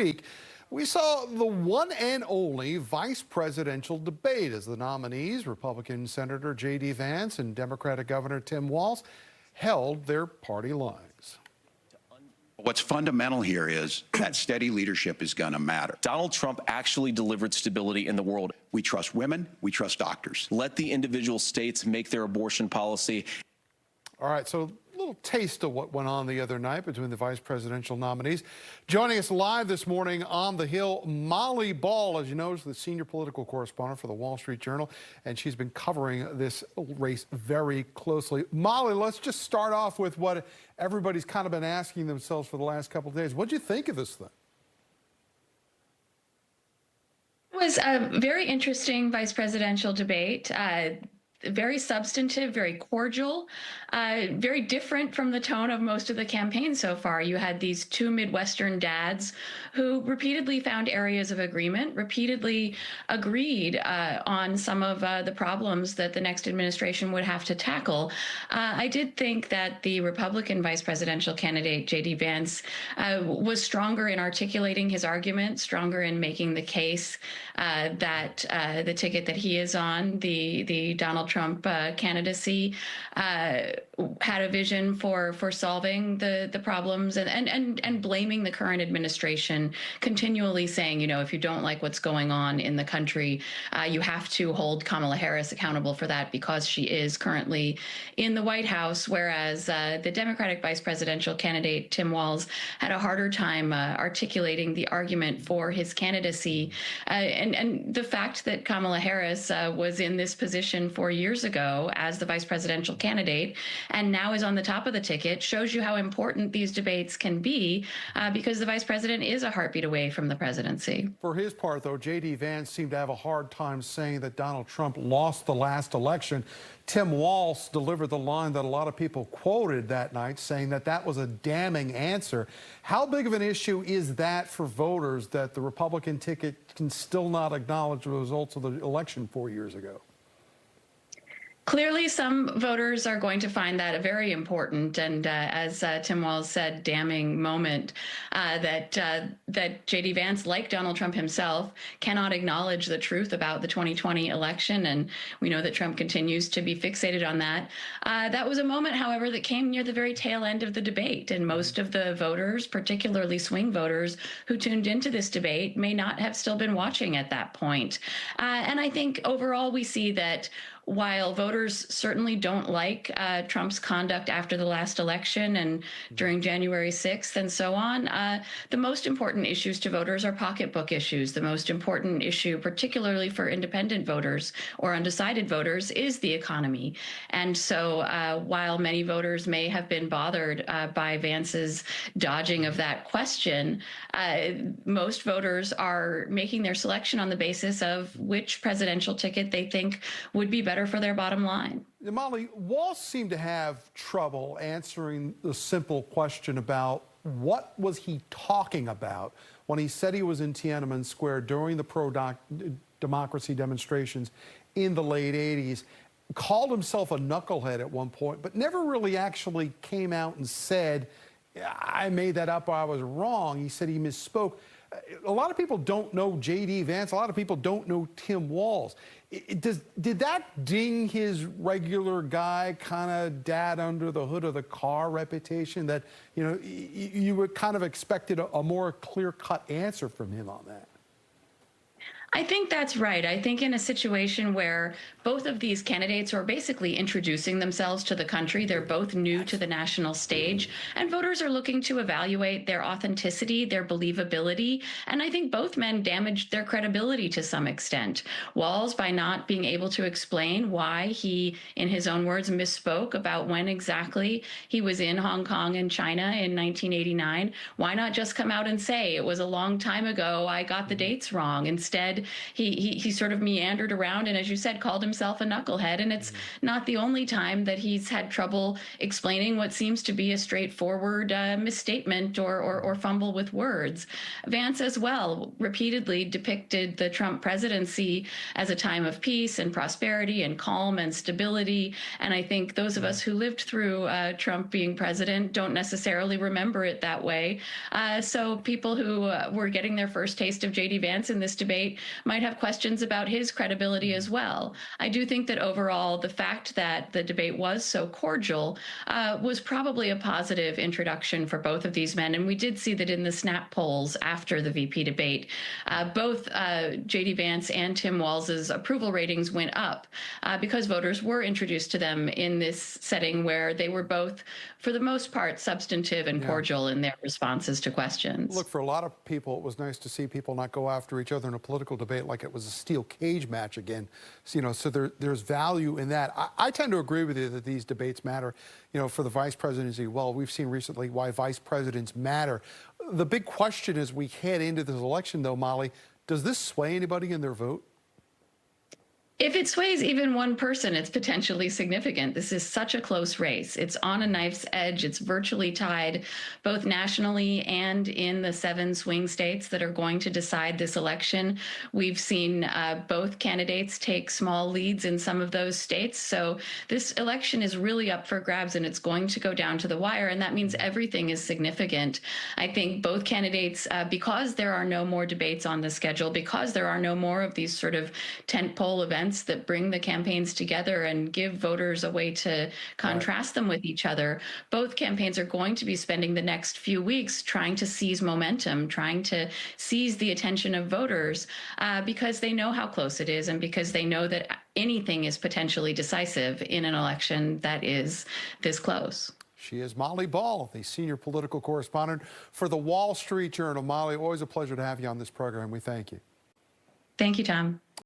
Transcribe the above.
week, we saw the one and only vice presidential debate as the nominees, Republican Senator JD Vance and Democratic Governor Tim Walz, held their party lines. What's fundamental here is that steady leadership is going to matter. Donald Trump actually delivered stability in the world. We trust women. We trust doctors. Let the individual states make their abortion policy. All right, so a little taste of what went on the other night between the vice presidential nominees. Joining us live this morning on the Hill, Molly Ball, as you know, is the senior political correspondent for the Wall Street Journal, and she's been covering this race very closely. Molly, let's just start off with what everybody's kind of been asking themselves for the last couple of days. What do you think of this thing? It was a very interesting vice presidential debate. Very substantive, very cordial, very different from the tone of most of the campaign so far. You had these two Midwestern dads who repeatedly found areas of agreement, repeatedly agreed on some of the problems that the next administration would have to tackle. I did think that the Republican vice presidential candidate, JD Vance, was stronger in articulating his argument, stronger in making the case that the ticket that he is on, the Donald Trump candidacy, had a vision for solving the problems and blaming the current administration, continually saying, you know, if you don't like what's going on in the country, you have to hold Kamala Harris accountable for that because she is currently in the White House, whereas the Democratic vice presidential candidate, Tim Walz, had a harder time articulating the argument for his candidacy. And the fact that Kamala Harris was in this position 4 years ago as the vice presidential candidate and now is on the top of the ticket shows you how important these debates can be because the vice president is a heartbeat away from the presidency. For his part, though, JD Vance seemed to have a hard time saying that Donald Trump lost the last election. Tim Walz delivered the line that a lot of people quoted that night, saying that that was a damning answer. How big of an issue is that for voters that the Republican ticket can still not acknowledge the results of the election 4 years ago? Clearly, some voters are going to find that a very important and, as Tim Walz said, damning moment that JD Vance, like Donald Trump himself, cannot acknowledge the truth about the 2020 election. And we know that Trump continues to be fixated on that. That was a moment, however, that came near the very tail end of the debate. And most of the voters, particularly swing voters who tuned into this debate, may not have still been watching at that point. And I think overall we see that while voters certainly don't like Trump's conduct after the last election and during January 6th and so on, the most important issues to voters are pocketbook issues. The most important issue, particularly for independent voters or undecided voters, is the economy. And so while many voters may have been bothered by Vance's dodging of that question, most voters are making their selection on the basis of which presidential ticket they think would be better for their bottom line. Molly, Walz seemed to have trouble answering the simple question about what was he talking about when he said he was in Tiananmen Square during the pro-democracy demonstrations in the late 80s, called himself a knucklehead at one point, but never really actually came out and said, I made that up or I was wrong. He said he misspoke. A lot of people don't know JD Vance. A lot of people don't know Tim Walz. Did that ding his regular guy, kind of dad under the hood of the car reputation that, you know, you would kind of expected a more clear-cut answer from him on that? I think that's right. I think in a situation where both of these candidates are basically introducing themselves to the country, they're both new to the national stage, and voters are looking to evaluate their authenticity, their believability, and I think both men damaged their credibility to some extent. Walz, by not being able to explain why he, in his own words, misspoke about when exactly he was in Hong Kong and China in 1989. Why not just come out and say, it was a long time ago, I got the dates wrong? Instead, said, he sort of meandered around and, as you said, called himself a knucklehead. And it's not the only time that he's had trouble explaining what seems to be a straightforward misstatement or fumble with words. Vance as well repeatedly depicted the Trump presidency as a time of peace and prosperity and calm and stability. And I think those of us who lived through Trump being president don't necessarily remember it that way. So people who were getting their first taste of JD Vance in this debate might have questions about his credibility as well. I do think that overall, the fact that the debate was so cordial was probably a positive introduction for both of these men. And we did see that in the snap polls after the VP debate, both JD Vance and Tim Walz's approval ratings went up because voters were introduced to them in this setting where they were both, for the most part, substantive and cordial in their responses to questions. Look, for a lot of people, it was nice to see people not go after each other in a political debate like it was a steel cage match again. So, so there's value in that. I tend to agree with you that these debates matter, for the vice presidency. Well, we've seen recently why vice presidents matter. The big question as we head into this election, though, Molly, does this sway anybody in their vote? If it sways even one person, it's potentially significant. This is such a close race. It's on a knife's edge. It's virtually tied both nationally and in the 7 swing states that are going to decide this election. We've seen both candidates take small leads in some of those states. So this election is really up for grabs, and it's going to go down to the wire. And that means everything is significant. I think both candidates, because there are no more debates on the schedule, because there are no more of these sort of tentpole events that bring the campaigns together and give voters a way to contrast them with each other, both campaigns are going to be spending the next few weeks trying to seize momentum, trying to seize the attention of voters because they know how close it is and because they know that anything is potentially decisive in an election that is this close. She is Molly Ball, the senior political correspondent for the Wall Street Journal. Molly, always a pleasure to have you on this program. We thank you. Thank you, Tom.